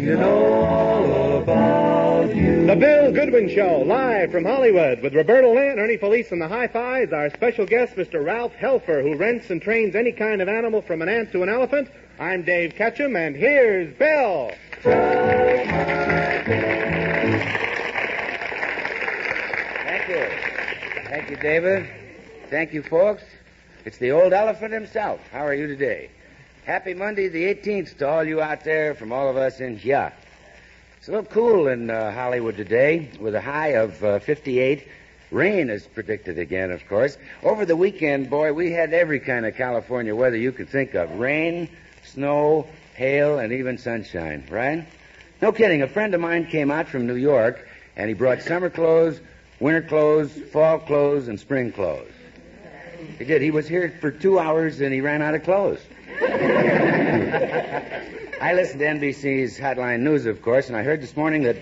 getting to know all about you. The Bill Goodwin Show, live from Hollywood, with Roberta Linn, Ernie Felice, and the Hi-Fi's. Our special guest, Mr. Ralph Helfer, who rents and trains any kind of animal from an ant to an elephant. I'm Dave Ketchum, and here's Bill. Thank you. Thank you, David. Thank you, folks. It's the old elephant himself. How are you today? Happy Monday the 18th to all you out there from all of us in here. It's a little cool in Hollywood today with a high of 58. Rain is predicted again, of course. Over the weekend, boy, we had every kind of California weather you could think of. Rain, snow, hail, and even sunshine, right? No kidding. A friend of mine came out from New York, and he brought summer clothes, winter clothes, fall clothes, and spring clothes. He did. He was here for 2 hours, and he ran out of clothes. I listened to NBC's Hotline News, of course, and I heard this morning that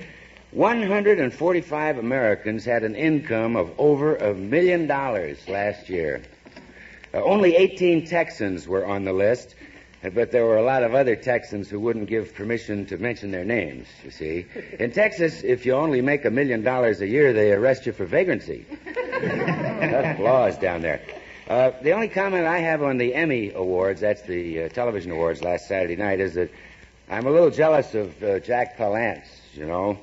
145 Americans had an income of over $1 million last year. Only 18 Texans were on the list, but there were a lot of other Texans who wouldn't give permission to mention their names, you see. In Texas, if you only make $1 million a year, they arrest you for vagrancy. Tough laws down there. The only comment I have on the Emmy Awards, that's the television awards last Saturday night, is that I'm a little jealous of Jack Palance, you know.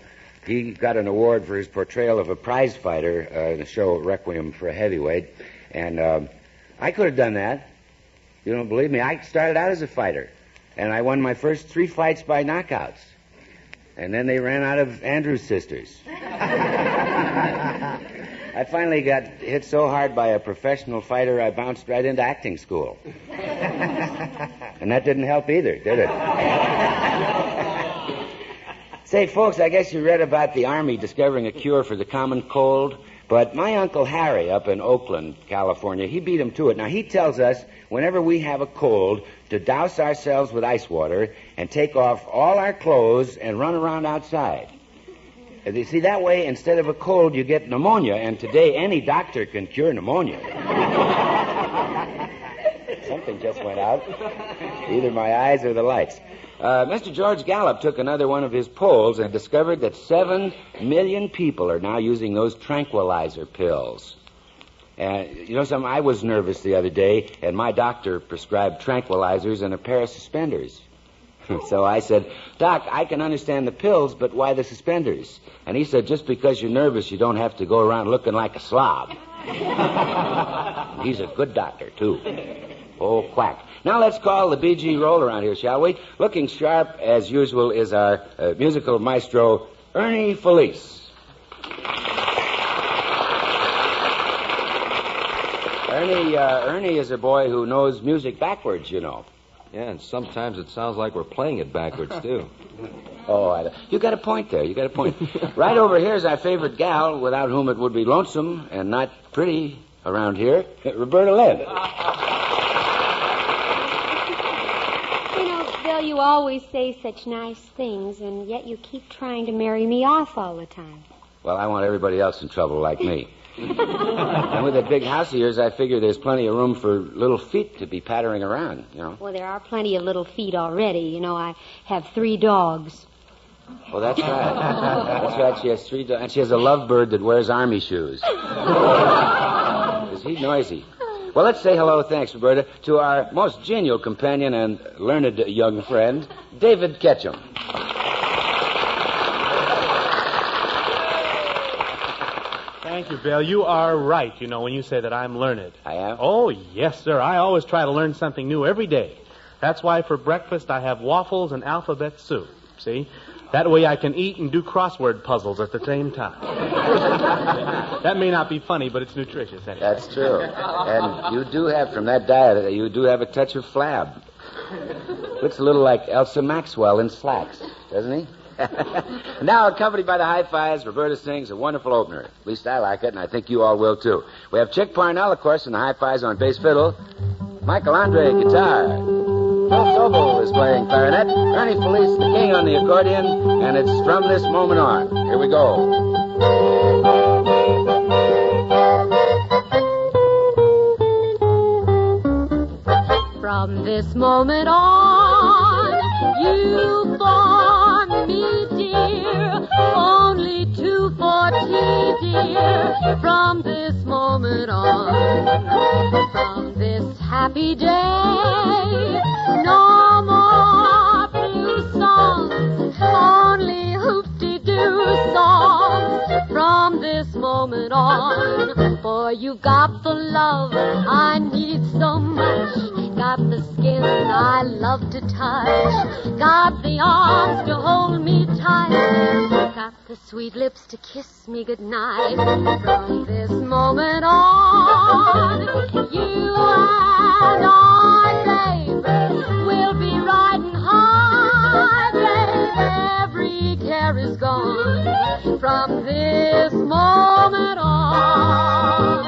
He got an award for his portrayal of a prize fighter in the show Requiem for a Heavyweight, and I could have done that. You don't believe me? I started out as a fighter, and I won my first 3 fights by knockouts. And then they ran out of Andrews sisters. I finally got hit so hard by a professional fighter, I bounced right into acting school. And that didn't help either, did it? Say, folks, I guess you read about the Army discovering a cure for the common cold. But my Uncle Harry up in Oakland, California, he beat him to it. Now, he tells us whenever we have a cold to douse ourselves with ice water and take off all our clothes and run around outside. You see, that way, instead of a cold, you get pneumonia, and today any doctor can cure pneumonia. Something just went out. Either my eyes or the lights. Mr. George Gallup took another one of his polls and discovered that 7 million people are now using those tranquilizer pills. You know something? I was nervous the other day, and my doctor prescribed tranquilizers and a pair of suspenders. So I said, Doc, I can understand the pills, but why the suspenders? And he said, just because you're nervous, you don't have to go around looking like a slob. He's a good doctor, too. Oh, quack. Now let's call the BG roll around here, shall we? Looking sharp, as usual, is our musical maestro, Ernie Felice. Ernie is a boy who knows music backwards, you know. Yeah, and sometimes it sounds like we're playing it backwards, too. Oh, you got a point there. You got a point. Right over here is our favorite gal, without whom it would be lonesome and not pretty around here, Roberta Linn. You know, Bill, you always say such nice things, and yet you keep trying to marry me off all the time. Well, I want everybody else in trouble like me. And with that big house of yours, I figure there's plenty of room for little feet to be pattering around, you know. Well, there are plenty of little feet already. You know, I have 3 dogs. Oh, that's right. That's right. She has 3 dogs. And she has a lovebird that wears army shoes. Is he noisy? Well, let's say hello, thanks, Roberta, to our most genial companion and learned young friend, David Ketchum. Thank you, Bill. You are right, you know, when you say that I'm learned. I am? Oh, yes, sir. I always try to learn something new every day. That's why for breakfast I have waffles and alphabet soup, see? That way I can eat and do crossword puzzles at the same time. That may not be funny, but it's nutritious. Anyway. That's true. And you do have, from that diet, you do have a touch of flab. Looks a little like Elsa Maxwell in slacks, doesn't he? Now, accompanied by the Hi-Fi's, Roberta sings a wonderful opener. At least I like it, and I think you all will, too. We have Chick Parnell, of course, and the Hi-Fi's on bass fiddle. Michael Andre, guitar. Phil Sobel is playing clarinet. Ernie Felice, the king, on the accordion. And it's From This Moment On. Here we go. From this moment on, you form happy day. No more blue songs, only hoop-de-doo songs from this moment on. For you've got the love I need so much, got the skin I love to touch, got the arms to hold me tight, got the sweet lips to kiss me goodnight. From this moment on, you and I, babe, will be riding high, babe. Every care is gone from this moment on.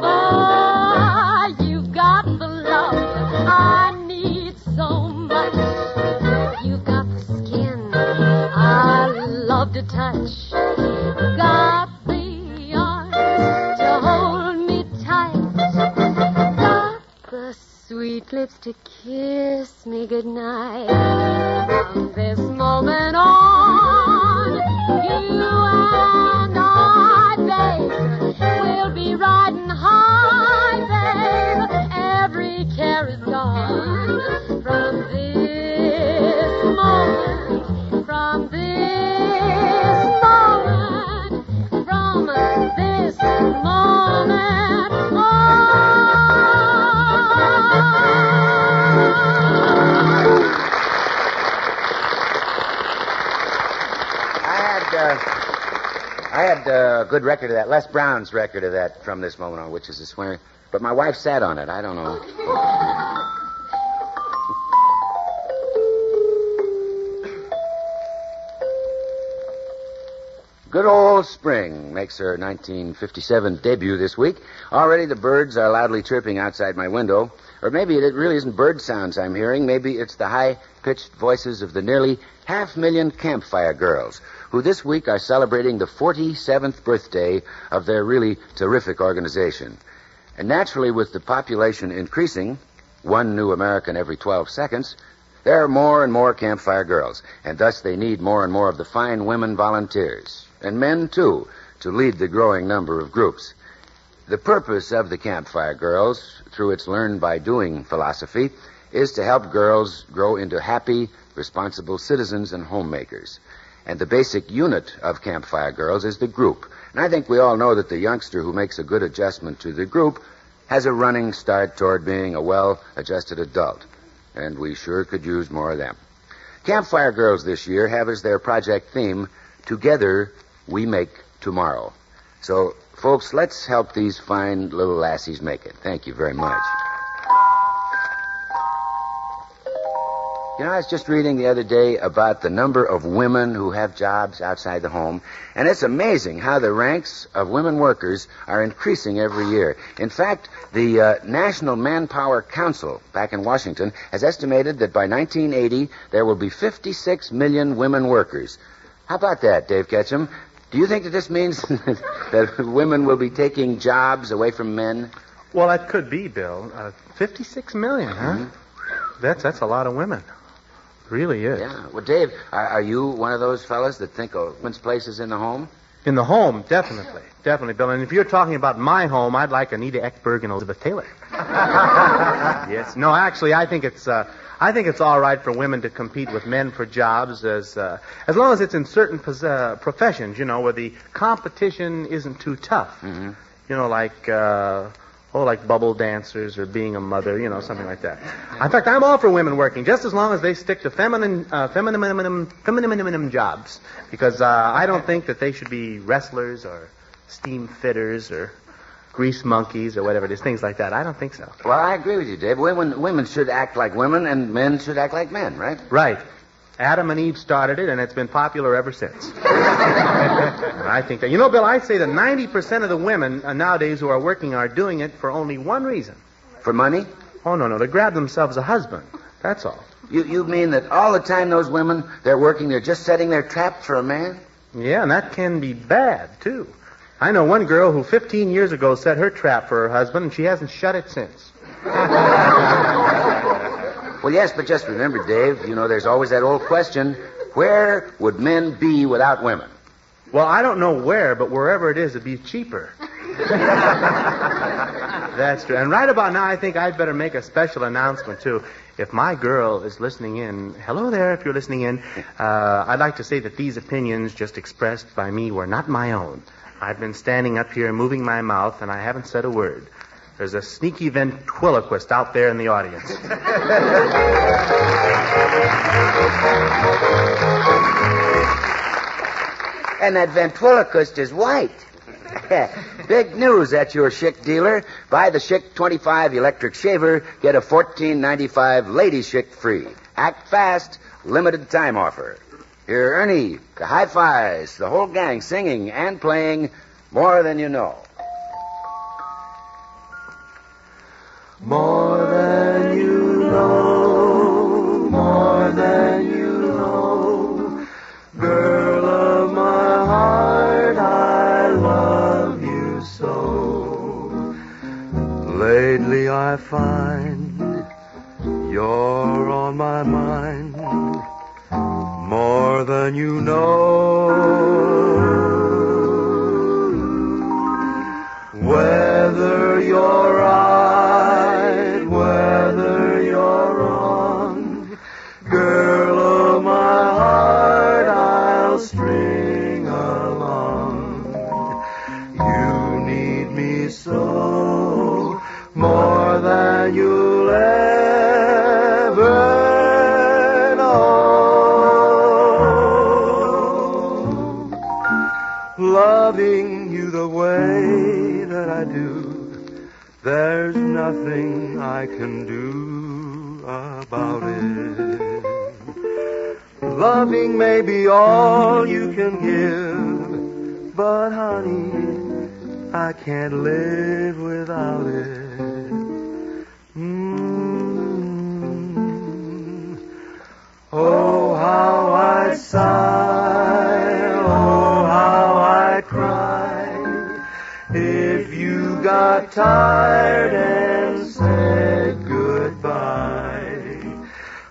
Oh, you've got the love I need so much. You've got the skin I love to touch. Got the arms to hold me tight. Got the sweet lips to kiss me goodnight. From this moment on, you and I, babe, will be riding high, babe. Every care is gone from this moment, from this moment, from this moment on. I had a good record of that, Les Brown's record of that, From This Moment On, which is a swinger. But my wife sat on it. I don't know. Good old spring makes her 1957 debut this week. Already the birds are loudly chirping outside my window. Or maybe it really isn't bird sounds I'm hearing. Maybe it's the high-pitched voices of the nearly 500,000 campfire girls, who this week are celebrating the 47th birthday of their really terrific organization. And naturally, with the population increasing, one new American every 12 seconds, there are more and more campfire girls, and thus they need more and more of the fine women volunteers, and men, too, to lead the growing number of groups. The purpose of the Campfire Girls, through its learn-by-doing philosophy, is to help girls grow into happy, responsible citizens and homemakers. And the basic unit of Campfire Girls is the group. And I think we all know that the youngster who makes a good adjustment to the group has a running start toward being a well-adjusted adult. And we sure could use more of them. Campfire Girls this year have as their project theme, Together We Make Tomorrow. So, folks, let's help these fine little lassies make it. Thank you very much. You know, I was just reading the other day about the number of women who have jobs outside the home, and it's amazing how the ranks of women workers are increasing every year. In fact, the National Manpower Council back in Washington has estimated that by 1980 there will be 56 million women workers. How about that, Dave Ketchum? Do you think that this means that women will be taking jobs away from men? Well, that could be, Bill. 56 million, huh? Mm-hmm. That's a lot of women. Really is. Yeah. Well, Dave, are you one of those fellas that think a woman's place is in the home? In the home, definitely. Definitely, Bill. And if you're talking about my home, I'd like Anita Ekberg and Elizabeth Taylor. Yes. No, actually, I think it's all right for women to compete with men for jobs as long as it's in certain professions, you know, where the competition isn't too tough. Mm-hmm. You know, like bubble dancers or being a mother, you know, something like that. In fact, I'm all for women working, just as long as they stick to feminine jobs, because I don't think that they should be wrestlers or steam fitters or grease monkeys or whatever it is, things like that. I don't think so. Well, I agree with you, Dave. Women should act like women, and men should act like men, right? Right. Adam and Eve started it, and it's been popular ever since. I think that... You know, Bill, I say that 90% of the women nowadays who are working are doing it for only one reason. For money? Oh, no, to grab themselves a husband. That's all. You mean that all the time those women, they're working, they're just setting their trap for a man? Yeah, and that can be bad, too. I know one girl who 15 years ago set her trap for her husband, and she hasn't shut it since. Well, yes, but just remember, Dave, you know, there's always that old question, where would men be without women? Well, I don't know where, but wherever it is, it'd be cheaper. That's true. And right about now, I think I'd better make a special announcement, too. If my girl is listening in, hello there if you're listening in, I'd like to say that these opinions just expressed by me were not my own. I've been standing up here moving my mouth, and I haven't said a word. There's a sneaky ventriloquist out there in the audience. And that ventriloquist is white. Big news at your Schick dealer. Buy the Schick 25 electric shaver, get a $14.95 Lady Schick free. Act fast, limited time offer. Here, Ernie, the high fives, the whole gang singing and playing More Than You Know. More than you know, more than you know, girl of my heart, I love you so. Lately I find you're on my mind, more than you know. Whether you're right, whether you're wrong, girl of my heart, I'll string along. You need me so, more than you'll ever know. Loving you the way that I do, there's nothing I can do about it. Loving may be all you can give, but honey, I can't live without it. Oh, how I sigh, oh, how I cry, if you got tired and said goodbye.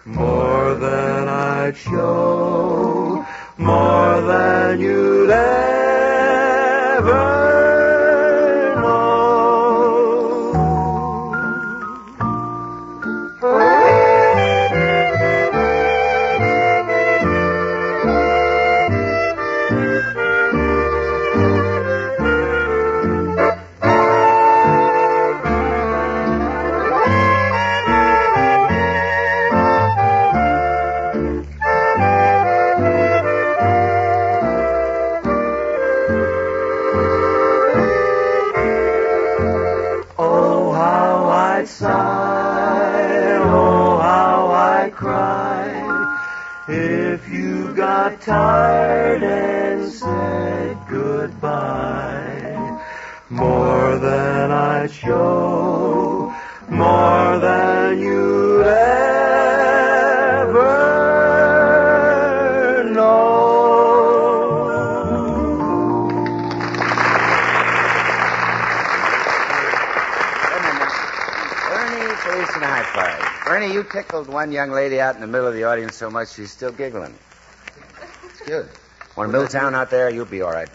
More than I'd show, more than you'd ever know. Oh, how I sigh, oh, how I cry, if you got tired and said goodbye. More than I show, more than you'd ever know. Ernie, please, and a high five. Ernie, you tickled one young lady out in the middle of the audience so much she's still giggling. It's good. Want a Milltown out there? You'll be all right.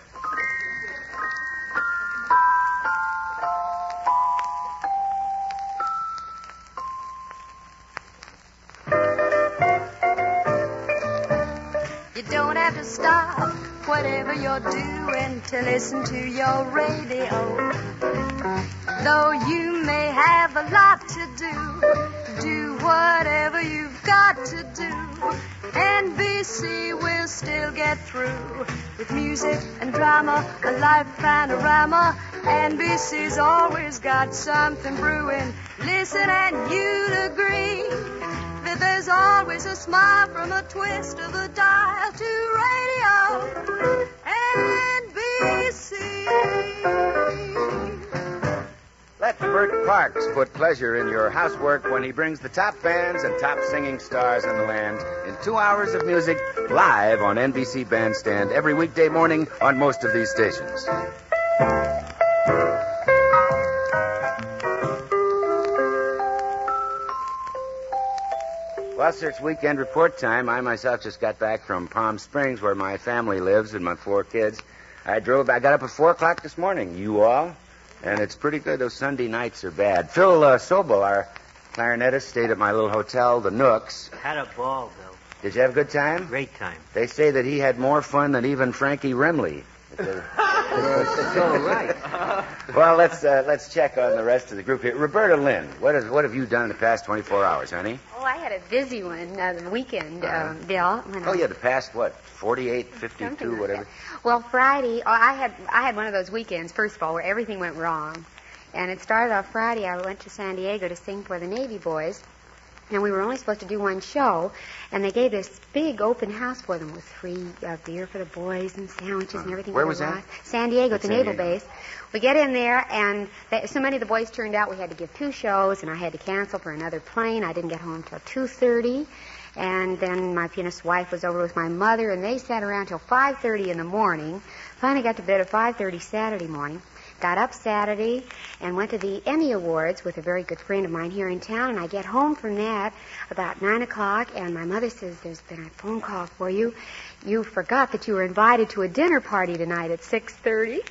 You don't have to stop whatever you're doing to listen to your radio. Though you may have a lot to do whatever you've got to do. NBC will still get through with music and drama, a life panorama. NBC's always got something brewing. Listen and you'll agree that there's always a smile from a twist of a dial to radio NBC. Let Bert Parks put pleasure in your housework when he brings the top bands and top singing stars in the land in 2 hours of music live on NBC Bandstand every weekday morning on most of these stations. Well, sir, it's weekend report time. I myself just got back from Palm Springs, where my family lives, and my 4 kids. I got up at 4 o'clock this morning. You all? And it's pretty good. Those Sunday nights are bad. Phil Sobel, our clarinetist, stayed at my little hotel, the Nooks. Had a ball, Bill. Did you have a good time? Great time. They say that he had more fun than even Frankie Remley. So right. Well, let's check on the rest of the group here. Roberta Linn, what have you done in the past 24 hours, honey? Oh, I had a busy one the weekend, Bill. Oh, yeah, the past, 48, 52, like whatever? That. Well, Friday, I had one of those weekends, first of all, where everything went wrong. And it started off Friday. I went to San Diego to sing for the Navy boys. And we were only supposed to do one show, and they gave this big open house for them with free beer for the boys and sandwiches and everything. Where was that? San Diego, at the Naval Base. We get in there, and so many of the boys turned out we had to give 2 shows, and I had to cancel for another plane. I didn't get home till 2:30, and then my pianist's wife was over with my mother, and they sat around till 5:30 in the morning. Finally got to bed at 5:30 Saturday morning. Got up Saturday and went to the Emmy Awards with a very good friend of mine here in town, and I get home from that about 9 o'clock, and my mother says, there's been a phone call for you. You forgot that you were invited to a dinner party tonight at 6:30.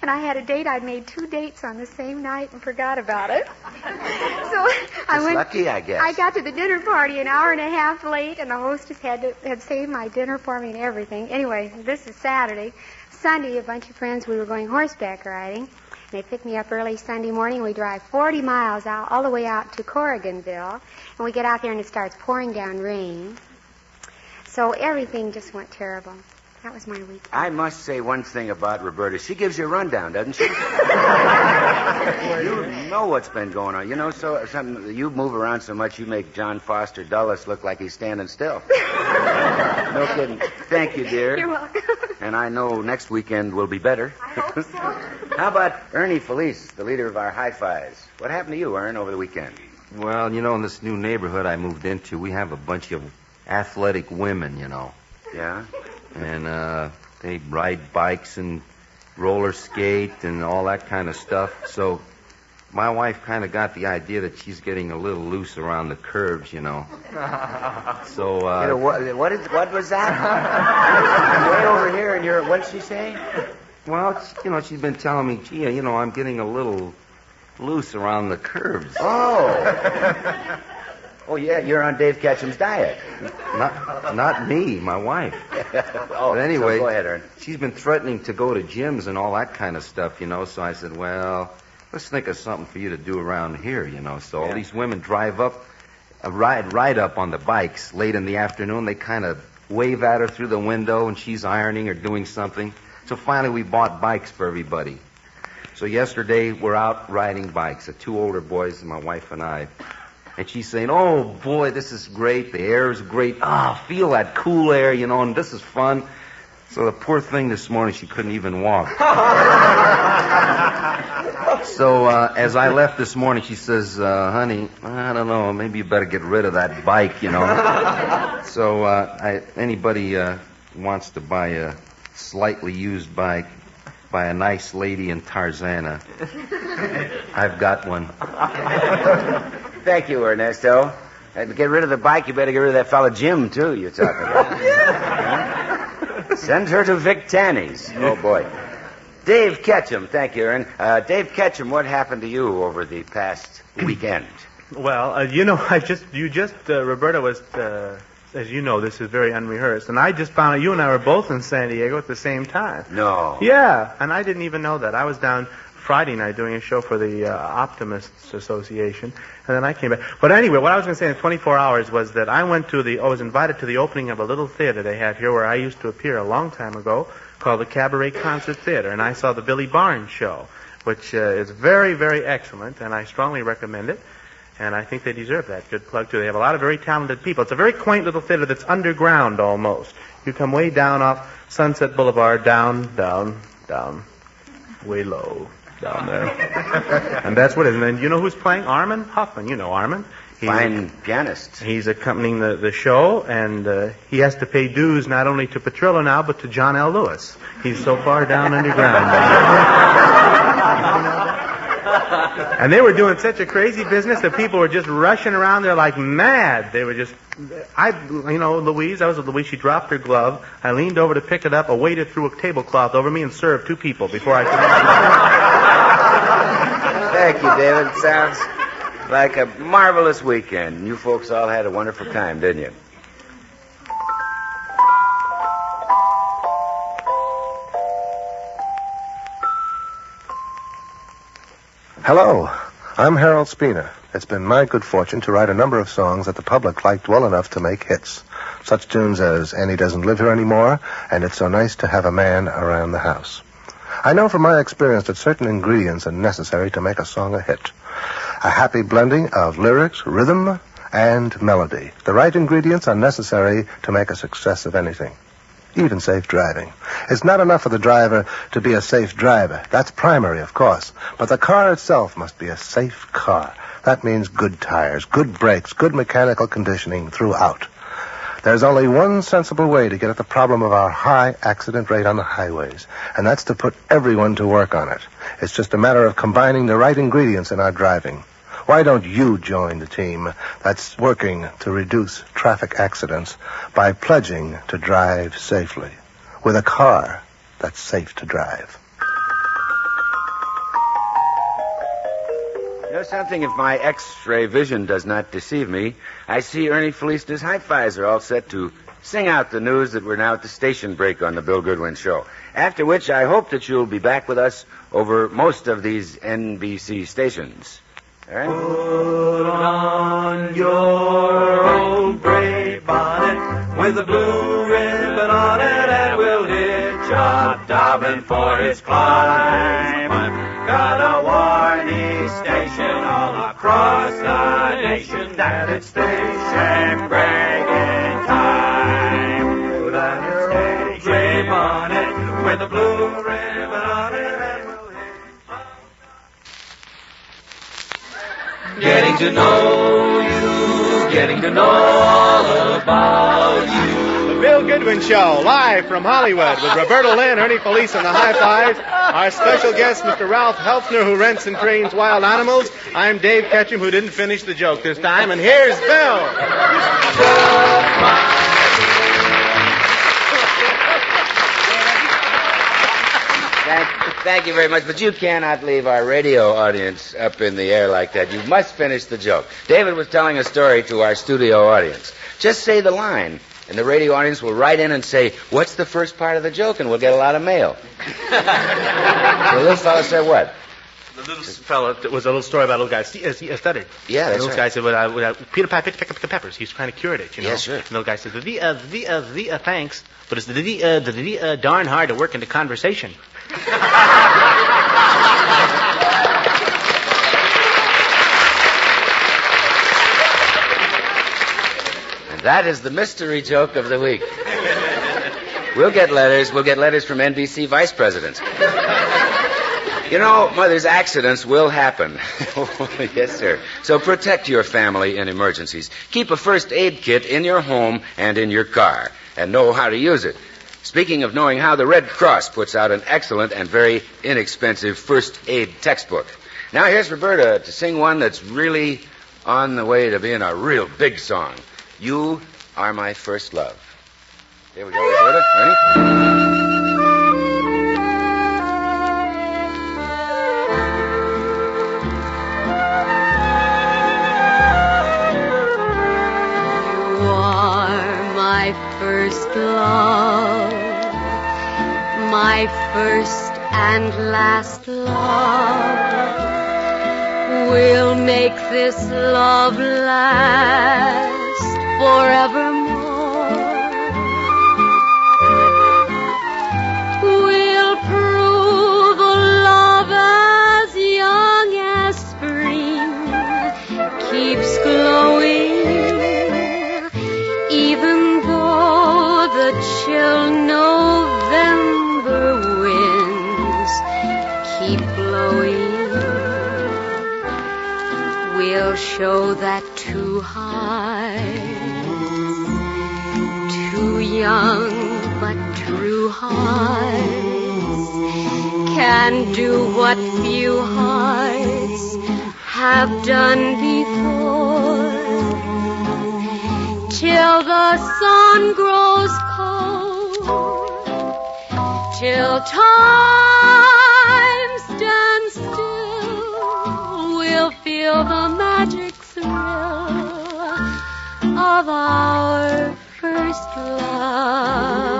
And I had a date. I'd made 2 dates on the same night and forgot about it. So I went. Lucky, I guess. I got to the dinner party an hour and a half late, and the hostess had saved my dinner for me and everything. Anyway, this is Saturday. Sunday, a bunch of friends, we were going horseback riding. They picked me up early Sunday morning. We drive 40 miles out, all the way out to Corriganville. And we get out there, and it starts pouring down rain. So everything just went terrible. That was my weekend. I must say one thing about Roberta. She gives you a rundown, doesn't she? You know what's been going on. You know, you move around so much, you make John Foster Dulles look like he's standing still. No kidding. Thank you, dear. You're welcome. And I know next weekend will be better. I hope so. How about Ernie Felice, the leader of our Hi-Fis? What happened to you, Ern, over the weekend? Well, in this new neighborhood I moved into, we have a bunch of athletic women, Yeah? And they ride bikes and roller skate and all that kind of stuff. So my wife kind of got the idea that she's getting a little loose around the curves, So what was that? Way over here, and what did she say? Well, she's been telling me, gee, I'm getting a little loose around the curves. Oh. Oh, yeah, you're on Dave Ketchum's diet. Not me, my wife. But anyway, so go ahead, Ern. She's been threatening to go to gyms and all that kind of stuff, so I said, well, let's think of something for you to do around here, So all these women drive up, ride up on the bikes late in the afternoon. They kind of wave at her through the window, and she's ironing or doing something. So finally we bought bikes for everybody. So yesterday we're out riding bikes, the 2 older boys and my wife and I. And she's saying, oh, boy, this is great. The air is great. Feel that cool air, and this is fun. So the poor thing this morning, she couldn't even walk. So as I left this morning, she says, honey, I don't know, maybe you better get rid of that bike, So anybody wants to buy a slightly used bike by a nice lady in Tarzana, I've got one. Thank you, Ernesto. To get rid of the bike, you better get rid of that fella Jim, too, you're talking about. Send her to Vic Tanny's. Oh, boy. Dave Ketchum. Thank you, Ern. Dave Ketchum, what happened to you over the past weekend? Well, Roberta was, as you know, this is very unrehearsed. And I just found out you and I were both in San Diego at the same time. No. Yeah, and I didn't even know that. I was down Friday night doing a show for the Optimists Association, and then I came back. But anyway, what I was going to say in 24 hours was that I was invited to the opening of a little theater they have here where I used to appear a long time ago called the Cabaret Concert Theater, and I saw the Billy Barnes show, which is very, very excellent, and I strongly recommend it, and I think they deserve that. Good plug, too. They have a lot of very talented people. It's a very quaint little theater that's underground almost. You come way down off Sunset Boulevard, down, way low. Down there. And that's what it is. And then you know who's playing? Armin Hoffman. You know Armin. Fine pianist. He's accompanying the show, and he has to pay dues not only to Petrillo now, but to John L. Lewis. He's so far down underground. And they were doing such a crazy business that people were just rushing around there like mad. They were just... Louise, I was with Louise, she dropped her glove. I leaned over to pick it up. A waiter threw a tablecloth over me and served 2 people before I could... Thank you, David. It sounds like a marvelous weekend. You folks all had a wonderful time, didn't you? Hello, I'm Harold Spina. It's been my good fortune to write a number of songs that the public liked well enough to make hits. Such tunes as Annie Doesn't Live Here Anymore and It's So Nice to Have a Man Around the House. I know from my experience that certain ingredients are necessary to make a song a hit. A happy blending of lyrics, rhythm, and melody. The right ingredients are necessary to make a success of anything. Even safe driving. It's not enough for the driver to be a safe driver. That's primary, of course. But the car itself must be a safe car. That means good tires, good brakes, good mechanical conditioning throughout. There's only one sensible way to get at the problem of our high accident rate on the highways, and that's to put everyone to work on it. It's just a matter of combining the right ingredients in our driving. Why don't you join the team that's working to reduce traffic accidents by pledging to drive safely with a car that's safe to drive? You know something, if my X-ray vision does not deceive me, I see Ernie Felicitas' hi-fis are all set to sing out the news that we're now at the station break on the Bill Goodwin Show. After which, I hope that you'll be back with us over most of these NBC stations. All right? Put on your old gray bonnet with a blue ribbon on it, and we'll hitch up Dobbin for his climb. Got a warning station all across the nation that it's station breaking time. Put on your old gray bonnet with a blue ribbon on it, and we'll hitch up. Getting to know you, getting to know all about you. The Bill Goodwin Show, live from Hollywood with Roberta Linn, Ernie Felice, and the High Fives. Our special guest, Mr. Ralph Helfner, who rents and trains wild animals. I'm Dave Ketchum, who didn't finish the joke this time, and here's Bill. Thank you very much, but you cannot leave our radio audience up in the air like that. You must finish the joke. David was telling a story to our studio audience. Just say the line, and the radio audience will write in and say, what's the first part of the joke, and we'll get a lot of mail. The little fellow said what? The little fellow, it was a little story about a little guy. He stuttered. Yeah, that's the little right. guy said, Peter Pie picked the peppers. He's trying to cure it, you know. Yeah, sure. And the little guy said, thanks, but it's darn hard to work into conversation. And that is the mystery joke of the week. We'll get letters from NBC vice presidents. You know, Mother's accidents will happen. Yes, sir. So protect your family in emergencies. Keep a first aid kit in your home and in your car, and know how to use it. Speaking of knowing how, the Red Cross puts out an excellent and very inexpensive first aid textbook. Now here's Roberta to sing one that's really on the way to being a real big song. You Are My First Love. Here we go, Roberta. Ready? First love, my first and last love, we'll make this love last forevermore. We'll prove a love as young as spring keeps glowing, even though the chill November winds keep blowing. We'll show that two hearts, two young but true hearts, can do what few hearts have done before. Till the sun grows cold, till time stands still, the magic thrill of our first love.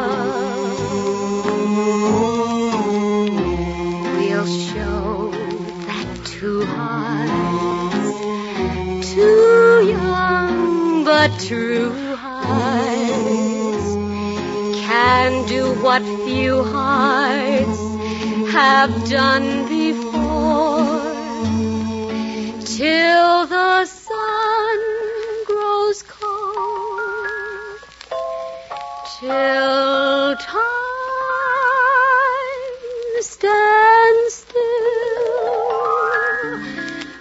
We'll show that two hearts, two young but true hearts, can do what few hearts have done before, till the sun grows cold, till time stands still.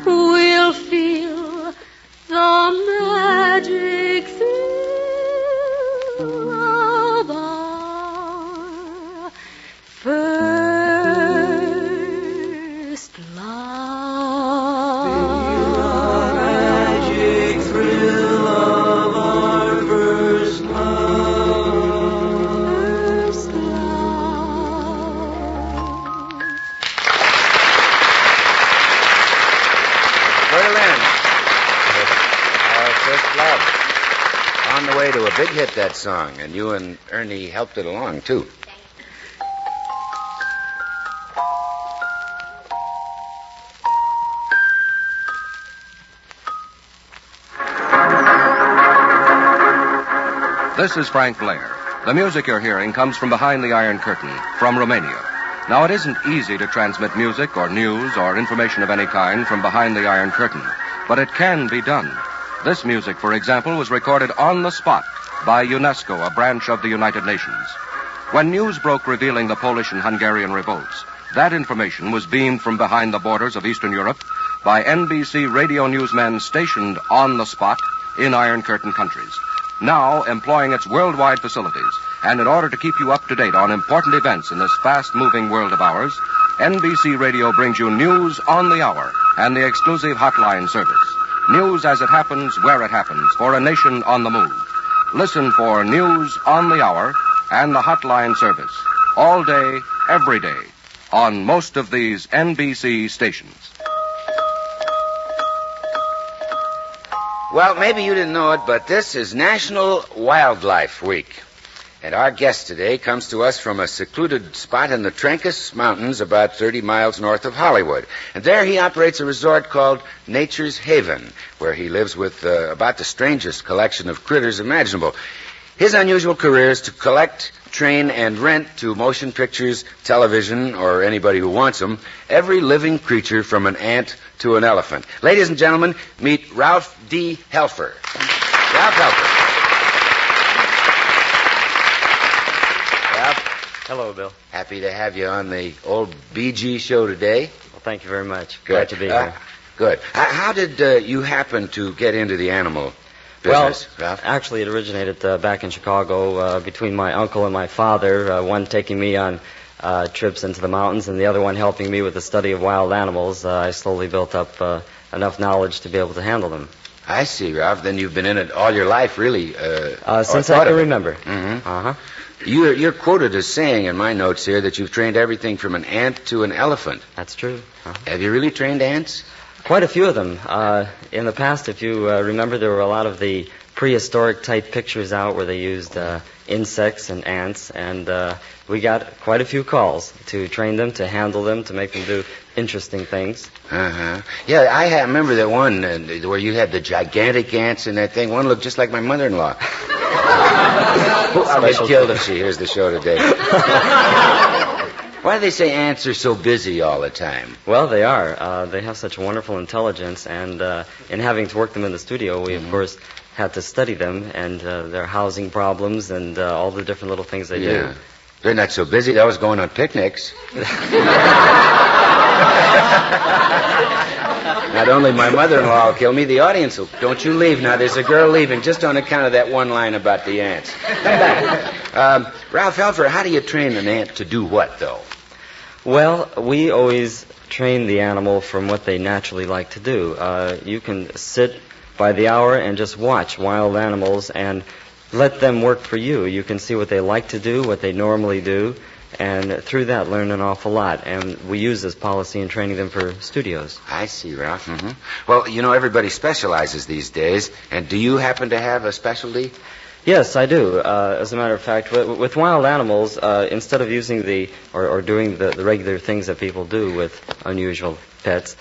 We'll feel the magic thrill of our first love. Magic thrill of our first love. First love. Roberta Linn. Our first love. On the way to a big hit, that song, and you and Ernie helped it along, too. This is Frank Blair. The music you're hearing comes from behind the Iron Curtain, from Romania. Now, it isn't easy to transmit music or news or information of any kind from behind the Iron Curtain, but it can be done. This music, for example, was recorded on the spot by UNESCO, a branch of the United Nations. When news broke revealing the Polish and Hungarian revolts, that information was beamed from behind the borders of Eastern Europe by NBC radio newsmen stationed on the spot in Iron Curtain countries. Now employing its worldwide facilities, and in order to keep you up to date on important events in this fast-moving world of ours, NBC Radio brings you News on the Hour and the exclusive hotline service. News as it happens, where it happens, for a nation on the move. Listen for News on the Hour and the hotline service all day, every day, on most of these NBC stations. Well, maybe you didn't know it, but this is National Wildlife Week. And our guest today comes to us from a secluded spot in the Trancas Mountains about 30 miles north of Hollywood. And there he operates a resort called Nature's Haven, where he lives with about the strangest collection of critters imaginable. His unusual career is to collect, train, and rent to motion pictures, television, or anybody who wants them, every living creature from an ant to an elephant. Ladies and gentlemen, meet Ralph D. Helfer. Ralph Helfer. Ralph, Hello, Bill. happy to have you on the old BG show today. Well, thank you very much. Good. Glad to be here. Good. How did you happen to get into the animal business, Ralph? Actually, it originated back in Chicago between my uncle and my father, one taking me on trips into the mountains and the other one helping me with the study of wild animals. I slowly built up enough knowledge to be able to handle them. I see, Ralph. Then you've been in it all your life, really. Since I can remember. Mm-hmm. Uh-huh. You're quoted as saying in my notes here that you've trained everything from an ant to an elephant. That's true. Uh-huh. Have you really trained ants? Quite a few of them. In the past, if you remember, there were a lot of the prehistoric type pictures out where they used insects and ants, and we got quite a few calls to train them, to handle them, to make them do interesting things. Uh-huh. Yeah, I remember that one where you had the gigantic ants in that thing. One looked just like my mother-in-law. I'll get killed if she hears the show today. Why do they say ants are so busy all the time? Well, they are. They have such wonderful intelligence, and in having to work them in the studio, we, of course, had to study them and their housing problems and all the different little things they do. They're not so busy. They always going on picnics. Not only my mother-in-law will kill me, the audience will. Don't you leave now. There's a girl leaving just on account of that one line about the ants. Come back. Ralph Helfer, how do you train an ant to do what, though? Well, we always train the animal from what they naturally like to do. You can sit by the hour and just watch wild animals and let them work for you. You can see what they like to do, what they normally do, and through that learn an awful lot. And we use this policy in training them for studios. I see, Ralph. Mm-hmm. Well, everybody specializes these days. And do you happen to have a specialty? Yes, I do. As a matter of fact, with wild animals, instead of using or doing the regular things that people do with unusual pets,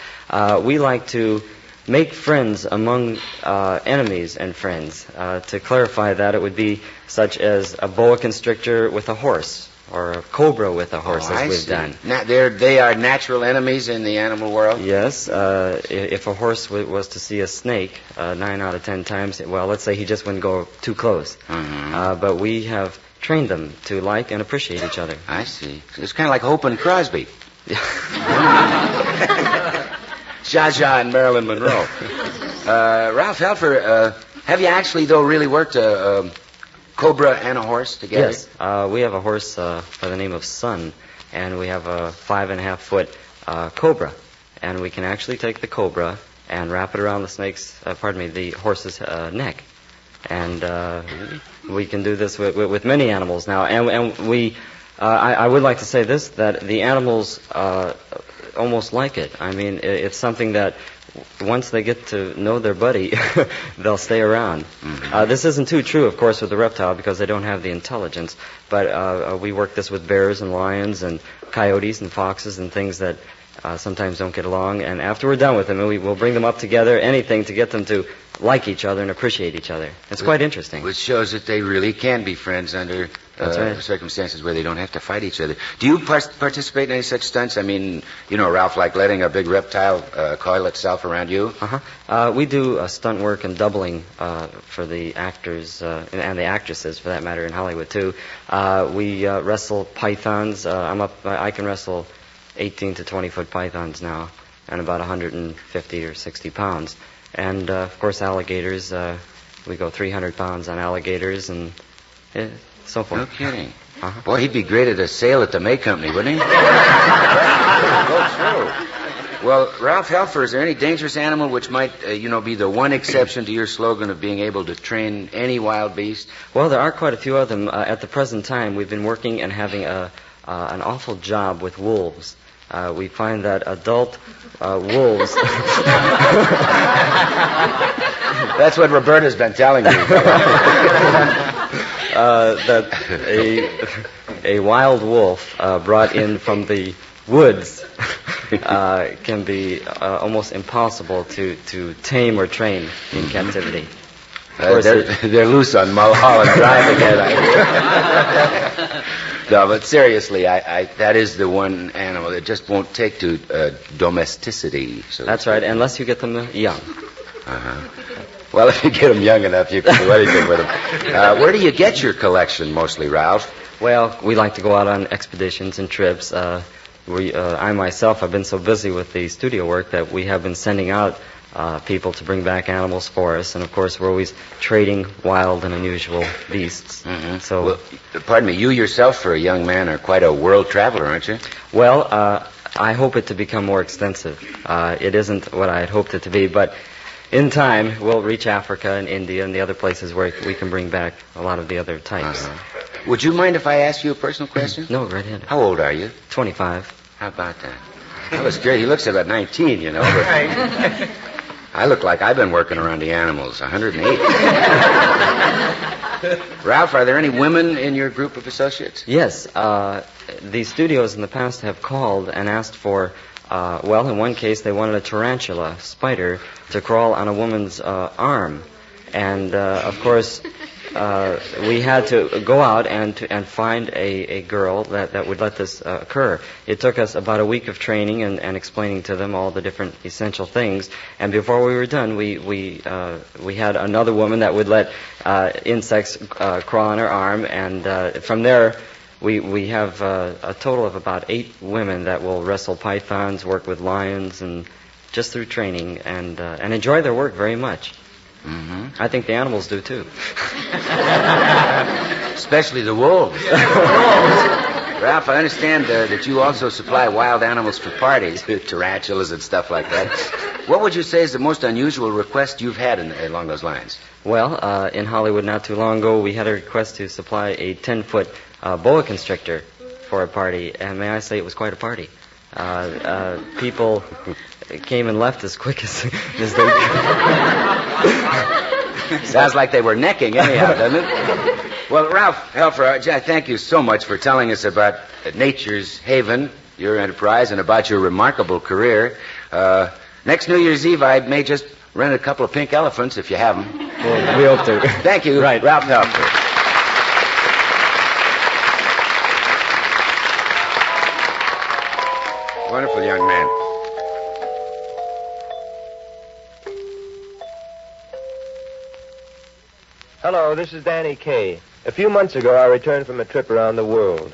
we like to make friends among enemies and friends. To clarify that, it would be such as a boa constrictor with a horse, or a cobra with a horse, as we've done. Now, they are natural enemies in the animal world? Yes. If a horse was to see a snake, 9 out of 10 times, well, let's say he just wouldn't go too close. Mm-hmm. But we have trained them to like and appreciate each other. I see. It's kind of like Hope and Crosby. Zsa Zsa and Marilyn Monroe. Ralph Helfer, have you actually, though, really worked a cobra and a horse together? Yes. We have a horse by the name of Sun, and we have a 5.5-foot cobra. And we can actually take the cobra and wrap it around the horse's neck. And we can do this with many animals now. And we, I would like to say this, that the animals almost like it. I mean, it's something that once they get to know their buddy, they'll stay around. Mm-hmm. This isn't too true, of course, with the reptile because they don't have the intelligence. But we work this with bears and lions and coyotes and foxes and things that sometimes don't get along. And after we're done with them, we'll bring them up together, anything to get them to like each other and appreciate each other. It's quite interesting. Which shows that they really can be friends under circumstances where they don't have to fight each other. Do you participate in any such stunts? I mean, Ralph, like letting a big reptile coil itself around you? We do stunt work and doubling for the actors and the actresses, for that matter, in Hollywood, too. We wrestle pythons. I can wrestle 18 to 20-foot pythons now, and about 150 or 60 pounds. And, of course, alligators. We go 300 pounds on alligators and so forth. No kidding. Boy, he'd be great at a sale at the May Company, wouldn't he? Go true. Well, Ralph Helfer, is there any dangerous animal which might, be the one exception to your slogan of being able to train any wild beast? Well, there are quite a few of them. At the present time, we've been working and having an awful job with wolves. We find that adult wolves... That's what Roberta's been telling me. That a wild wolf brought in from the woods can be almost impossible to tame or train in captivity. They're loose on Mulholland Drive again. No, but seriously, that is the one animal that just won't take to domesticity. So that's right, unless you get them young. Well, if you get them young enough, you can do anything with them. Where do you get your collection mostly, Ralph? Well, we like to go out on expeditions and trips. I myself have been so busy with the studio work that we have been sending out people to bring back animals for us. And, of course, we're always trading wild and unusual beasts. Mm-hmm. So, pardon me, you yourself, for a young man, are quite a world traveler, aren't you? Well, I hope it to become more extensive. It isn't what I had hoped it to be, but in time, we'll reach Africa and India and the other places where we can bring back a lot of the other types. Would you mind if I ask you a personal question? No, right ahead. How old are you? 25. How about that? That was great. He looks about 19, But I look like I've been working around the animals, 108. Ralph, are there any women in your group of associates? Yes. The studios in the past have called and asked for, in one case they wanted a tarantula, spider, to crawl on a woman's arm. And, of course, we had to go out and find a girl that would let this occur. It took us about a week of training and explaining to them all the different essential things. And before we were done, we had another woman that would let insects crawl on her arm. And from there, we have a total of about 8 women that will wrestle pythons, work with lions, and just through training, and enjoy their work very much. Mm-hmm. I think the animals do, too. Especially the wolves. Ralph, I understand that you also supply wild animals for parties, tarantulas and stuff like that. What would you say is the most unusual request you've had along those lines? Well, in Hollywood not too long ago, we had a request to supply a 10-foot boa constrictor for a party, and may I say it was quite a party. People came and left as quick as they... Sounds like they were necking anyhow, doesn't it? Well, Ralph Helfer, I thank you so much for telling us about Nature's Haven, your enterprise, and about your remarkable career. Next New Year's Eve, I may just rent a couple of pink elephants if you have them. Well, we hope to. Thank you, Right. Ralph Helfer. Wonderful young man. Hello, this is Danny Kaye. A few months ago, I returned from a trip around the world.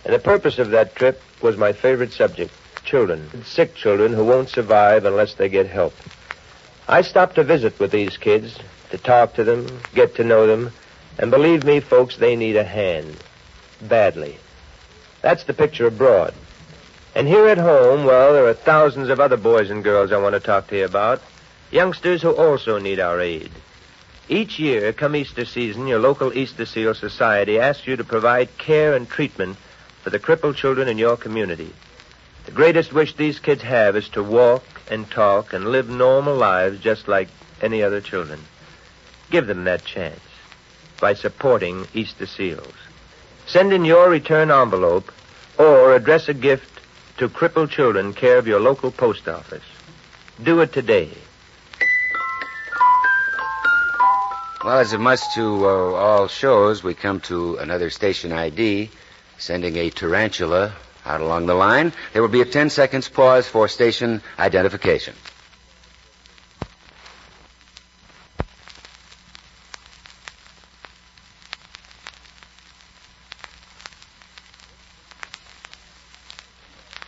And the purpose of that trip was my favorite subject, children. Sick children who won't survive unless they get help. I stopped to visit with these kids, to talk to them, get to know them, and believe me, folks, they need a hand. Badly. That's the picture abroad. And here at home, well, there are thousands of other boys and girls I want to talk to you about. Youngsters who also need our aid. Each year, come Easter season, your local Easter Seal Society asks you to provide care and treatment for the crippled children in your community. The greatest wish these kids have is to walk and talk and live normal lives just like any other children. Give them that chance by supporting Easter Seals. Send in your return envelope or address a gift to crippled children, care of your local post office. Do it today. Well, as it must to all shows, we come to another station ID, sending a tarantula out along the line. There will be a 10 seconds pause for station identification.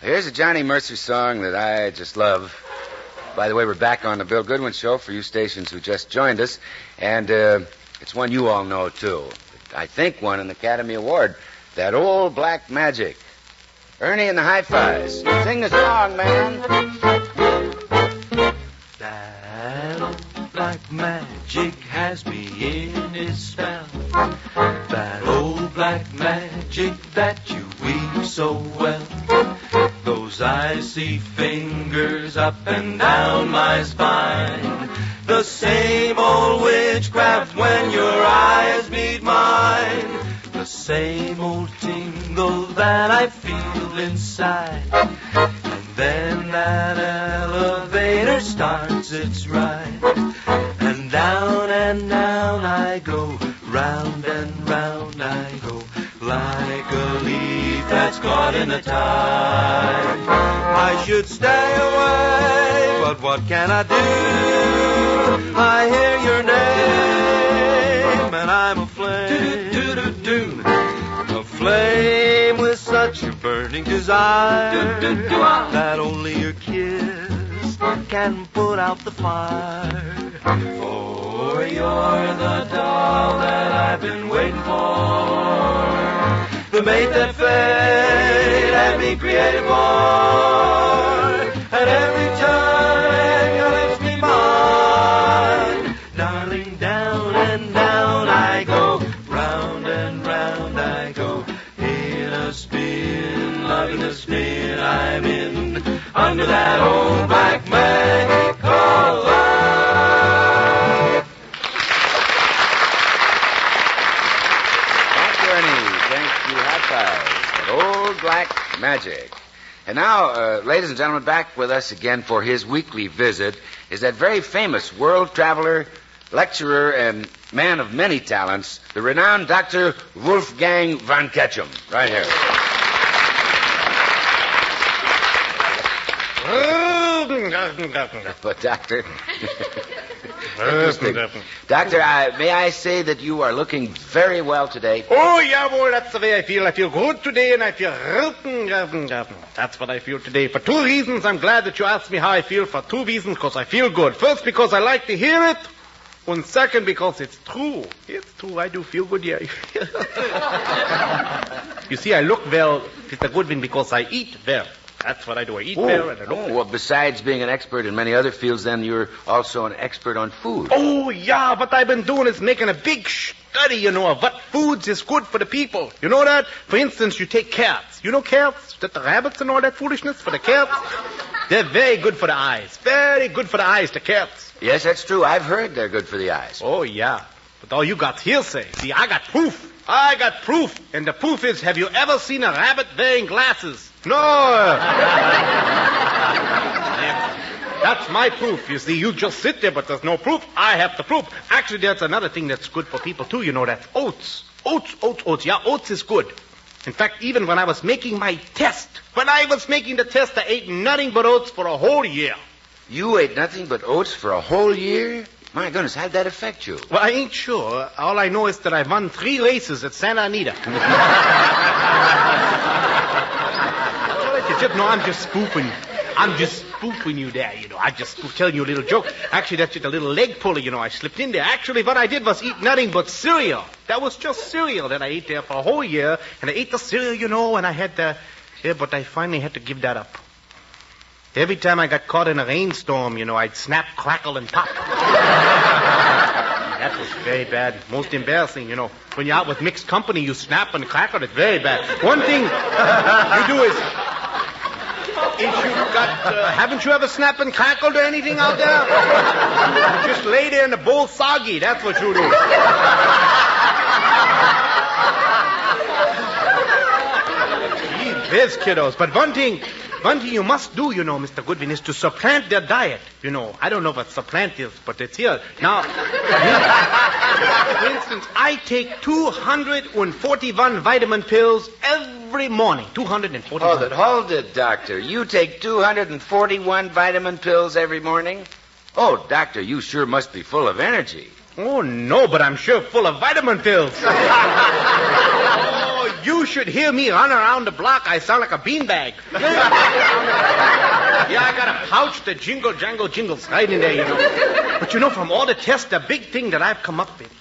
Here's a Johnny Mercer song that I just love. By the way, we're back on the Bill Goodwin Show for you stations who just joined us. And it's one you all know, too. I think won an Academy Award. That Old Black Magic. Ernie and the Hi-Fis. Sing the song, man. That old black magic has me in its spell. That old black magic that you weave so well. Those icy fingers up and down my spine. The same old witchcraft when your eyes meet mine. The same old tingle that I feel inside. And then that elevator starts its ride. And down I go. Round and round I go. Like a leaf that's caught in the tide. I should stay away, but what can I do? I hear your name, and I'm aflame. Aflame with such a burning desire that only your kiss can put out the fire. For you're the doll that I've been waiting for. The mate that fate had me created for. And every time you lift me mine, darling, down and down I go. Round and round I go. In a spin, loving the spin I'm in. Under that old black magic called love. Old Black Magic. And now, ladies and gentlemen, back with us again for his weekly visit is that very famous world traveler, lecturer, and man of many talents, the renowned Dr. Wolfgang von Ketchum. Right here. But, Doctor... Doctor, may I say that you are looking very well today? Oh, jawohl, that's the way I feel. I feel good today, and I feel... That's what I feel today. For two reasons, I'm glad that you asked me how I feel. For two reasons, because I feel good. First, because I like to hear it. And second, because it's true. It's true, I do feel good, yeah. You see, I look well, Mr. Goodwin, because I eat well. That's what I do. I eat better and I don't. Well, besides being an expert in many other fields, then you're also an expert on food. Oh, yeah. What I've been doing is making a big study, of what foods is good for the people. You know that? For instance, you take cats. You know cats? That the rabbits and all that foolishness for the cats? They're very good for the eyes. Very good for the eyes, the cats. Yes, that's true. I've heard they're good for the eyes. Oh, yeah. But all you got's hearsay. See, I got proof. I got proof. And the proof is, have you ever seen a rabbit wearing glasses? No. That's my proof. You see, you just sit there, but there's no proof. I have the proof. Actually, there's another thing that's good for people, too. That's oats. Oats. Yeah, oats is good. In fact, even when I was making my test, I ate nothing but oats for a whole year. You ate nothing but oats for a whole year? My goodness, how'd that affect you? Well, I ain't sure. All I know is that I won 3 races at Santa Anita. No, I'm just spoofing. I'm just spoofing you there, I just telling you a little joke. Actually, that's just a little leg puller, I slipped in there. Actually, what I did was eat nothing but cereal. That was just cereal that I ate there for a whole year. And I ate the cereal, and I had but I finally had to give that up. Every time I got caught in a rainstorm, I'd snap, crackle, and pop. That was very bad. Most embarrassing, When you're out with mixed company, you snap and crackle. It's very bad. One thing you do is... haven't you ever snapped and crackled or anything out there? You just lay there in the bowl soggy. That's what you do. Gee whiz, kiddos. But one thing you must do, Mr. Goodwin, is to supplant their diet. I don't know what supplant is, but it's here. Now, for instance, I take 241 vitamin pills every morning. 241. Hold it, doctor. You take 241 vitamin pills every morning? Oh, doctor, you sure must be full of energy. Oh, no, but I'm sure full of vitamin pills. Oh, you should hear me run around the block. I sound like a beanbag. Yeah, I got a pouch that jingles right in there, But from all the tests, the big thing that I've come up with,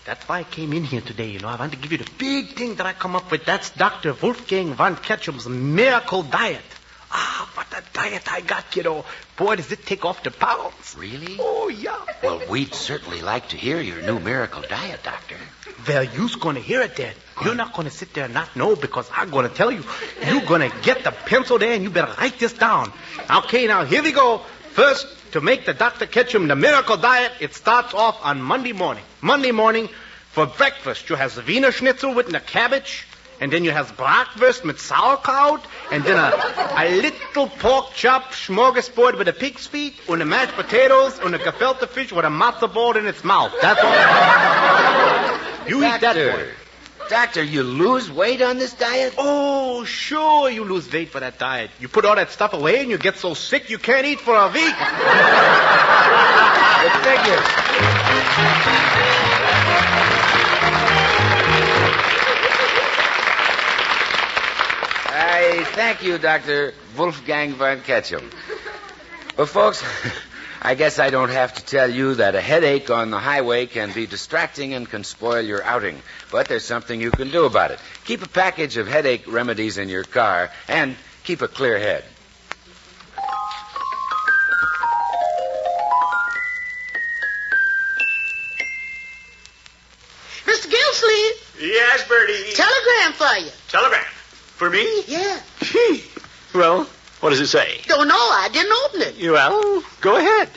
that's why I came in here today, I want to give you the big thing that I come up with. That's Dr. Wolfgang von Ketchum's miracle diet. Ah, what a diet I got, kiddo. Boy, does it take off the pounds. Really? Oh, yeah. Well, we'd certainly like to hear your new miracle diet, doctor. Well, you's going to hear it, Dad. You're not going to sit there and not know, because I'm going to tell you. You're going to get the pencil there, and you better write this down. Okay, now, here we go. First, to make the Dr. Ketchum the miracle diet, it starts off on Monday morning. Monday morning, for breakfast, you have the Wiener Schnitzel with the cabbage, and then you have bratwurst with sauerkraut, and then a little pork chop smorgasbord with a pig's feet, and the mashed potatoes, and a gefilte fish with a matzo ball in its mouth. That's all. You eat that, boy. Doctor, you lose weight on this diet? Oh, sure you lose weight for that diet. You put all that stuff away and you get so sick you can't eat for a week. It figures. I thank you, Dr. Wolfgang von Ketchum. Well, folks, I guess I don't have to tell you that a headache on the highway can be distracting and can spoil your outing. But there's something you can do about it. Keep a package of headache remedies in your car and keep a clear head. Mr. Gilsleeve. Yes, Bertie. Telegram for you. Telegram? For me? Yeah. Well, what does it say? Don't know. I didn't open it. Well, go ahead.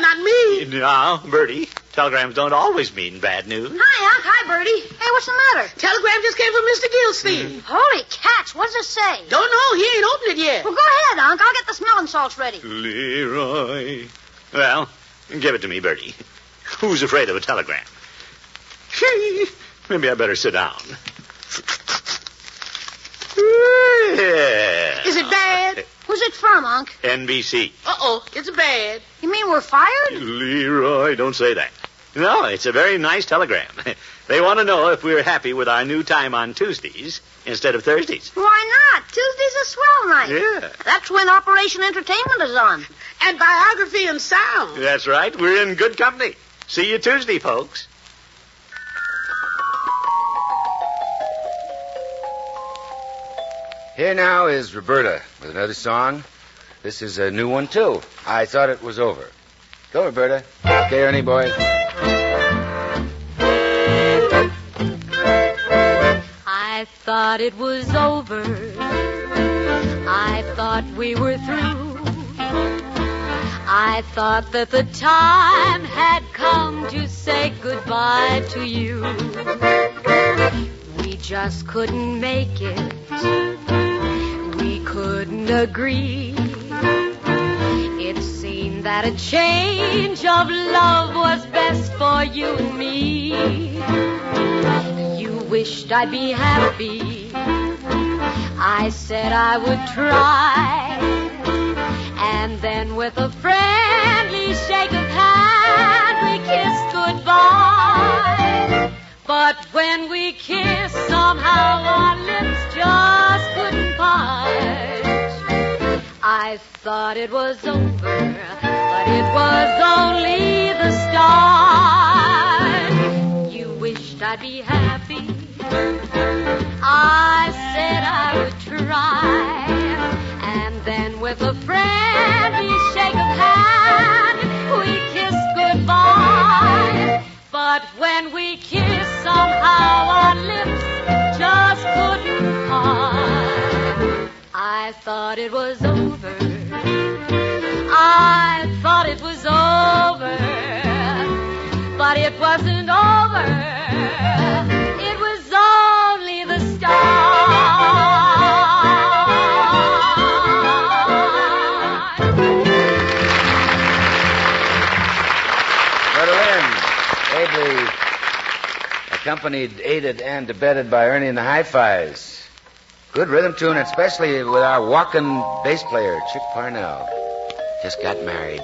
Not me. No, Bertie. Telegrams don't always mean bad news. Hi, Unc. Hi, Bertie. Hey, what's the matter? Telegram just came from Mr. Gilsleeve. Holy cats, what does it say? Don't know. He ain't opened it yet. Well, go ahead, Unc. I'll get the smelling salts ready. Leroy. Well, give it to me, Bertie. Who's afraid of a telegram? Maybe I better sit down. Yeah. Is it bad? Who's it from, Unc? NBC. Uh-oh, it's bad. You mean we're fired? Leroy, don't say that. No, it's a very nice telegram. They want to know if we're happy with our new time on Tuesdays instead of Thursdays. Why not? Tuesday's a swell night. Yeah. That's when Operation Entertainment is on. And biography and sound. That's right. We're in good company. See you Tuesday, folks. Here now is Roberta with another song. This is a new one, too. I Thought It Was Over. Go, Roberta. Okay, Ernie boy. I thought it was over. I thought we were through. I thought that the time had come to say goodbye to you. We just couldn't make it. We couldn't agree. It seemed that a change of love was best for you and me. You wished I'd be happy. I said I would try. And then with a friendly shake of hand, we kissed goodbye. But when we kissed, somehow our lips just couldn't part. I thought it was over, but it was only the start. You wished I'd be happy. I said I would try. And then with a friendly shake of hand, we kissed goodbye. But when we kissed, somehow our lips just couldn't part. I thought it was over. I thought it was over. But it wasn't over. It was only the start. Roberta Linn, ably accompanied, aided, and abetted by Ernie and the Hi-Fis. Good rhythm tune, especially with our walking bass player, Chick Parnell. Just got married.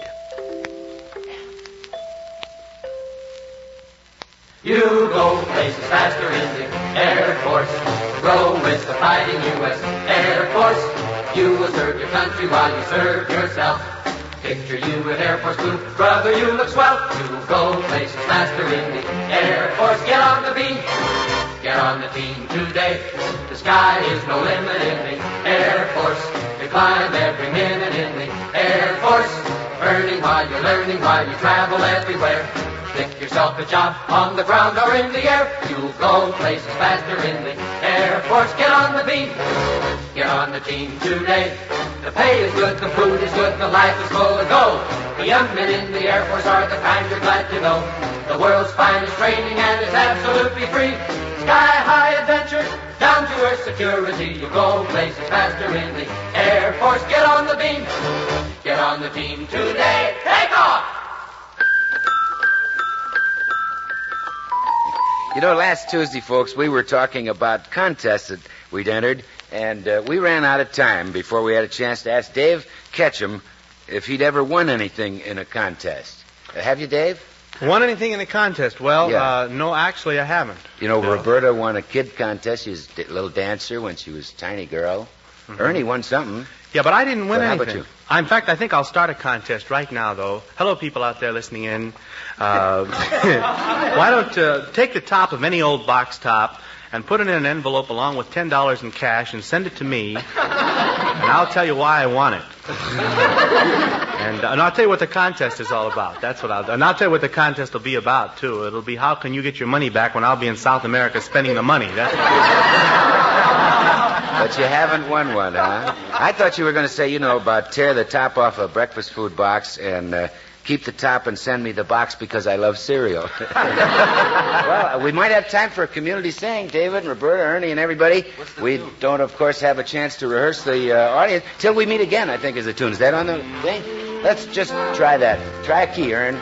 You go places faster in the Air Force. Grow with the fighting U.S. Air Force. You will serve your country while you serve yourself. Picture you in Air Force blue. Brother, you look swell. You go places faster in the Air Force. Get on the beam. Get on the team today. The sky is no limit in the Air Force. You climb every minute in the Air Force. Earning while you're learning, while you travel everywhere. Pick yourself a job on the ground or in the air. You'll go places faster in the Air Force. Get on the beam. Get on the team today. The pay is good, the food is good, the life is full of gold. The young men in the Air Force are the kind you're glad to know. The world's finest training and it's absolutely free. Sky-high adventure, down-to-earth security. You go places faster in the Air Force. Get on the beam. Get on the team today. Take off! You know, last Tuesday, folks, we were talking about contests that we'd entered, and we ran out of time before we had a chance to ask Dave Ketchum if he'd ever won anything in a contest. Have you, Dave? Won anything in a contest? Well, Yeah. no, actually, I haven't. You know, No. Roberta won a kid contest. She was a little dancer when she was a tiny girl. Mhm. Ernie won something. Yeah, but I didn't win But how anything. about you? In fact, I think I'll start a contest right now, though. Hello, people out there listening in. Why don't take the top of any old box top and put it in an envelope along with $10 in cash and send it to me, and I'll tell you why I want it. And I'll tell you what the contest is all about. That's what I'll do. And I'll tell you what the contest will be about, too. It'll be how can you get your money back when I'll be in South America spending the money. But you haven't won one, huh? I thought you were going to say, about tear the top off a breakfast food box and keep the top and send me the box because I love cereal. Well, we might have time for a community saying, David and Roberta, Ernie, and everybody. We don't, of course, have a chance to rehearse the audience till we meet again, I think is the tune. Is that on the thing? Let's just try that. Try a key, Ern.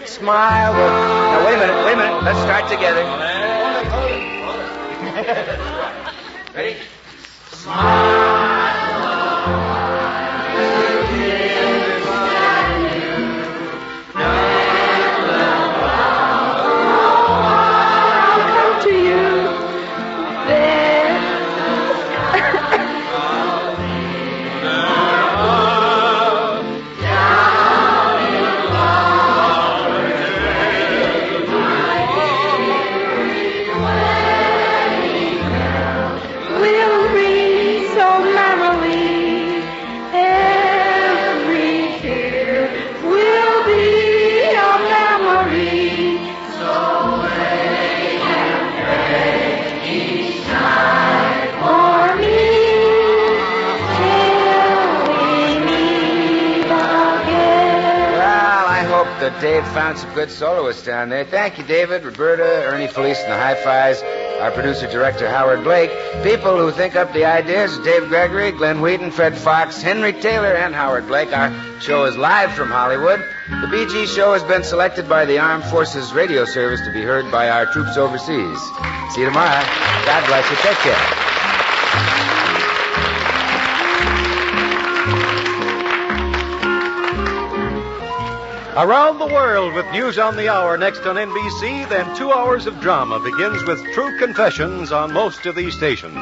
Smile. Now, wait a minute. Let's start together. Ready? We'll reach that Dave found some good soloists down there. Thank you, David, Roberta, Ernie Felice, and the Hi-Fis, our producer-director, Howard Blake, people who think up the ideas, Dave Gregory, Glenn Wheaton, Fred Fox, Henry Taylor, and Howard Blake. Our show is live from Hollywood. The BG Show has been selected by the Armed Forces Radio Service to be heard by our troops overseas. See you tomorrow. God bless you. Take care. Around the world with news on the hour next on NBC, then 2 hours of drama begins with True Confessions on most of these stations.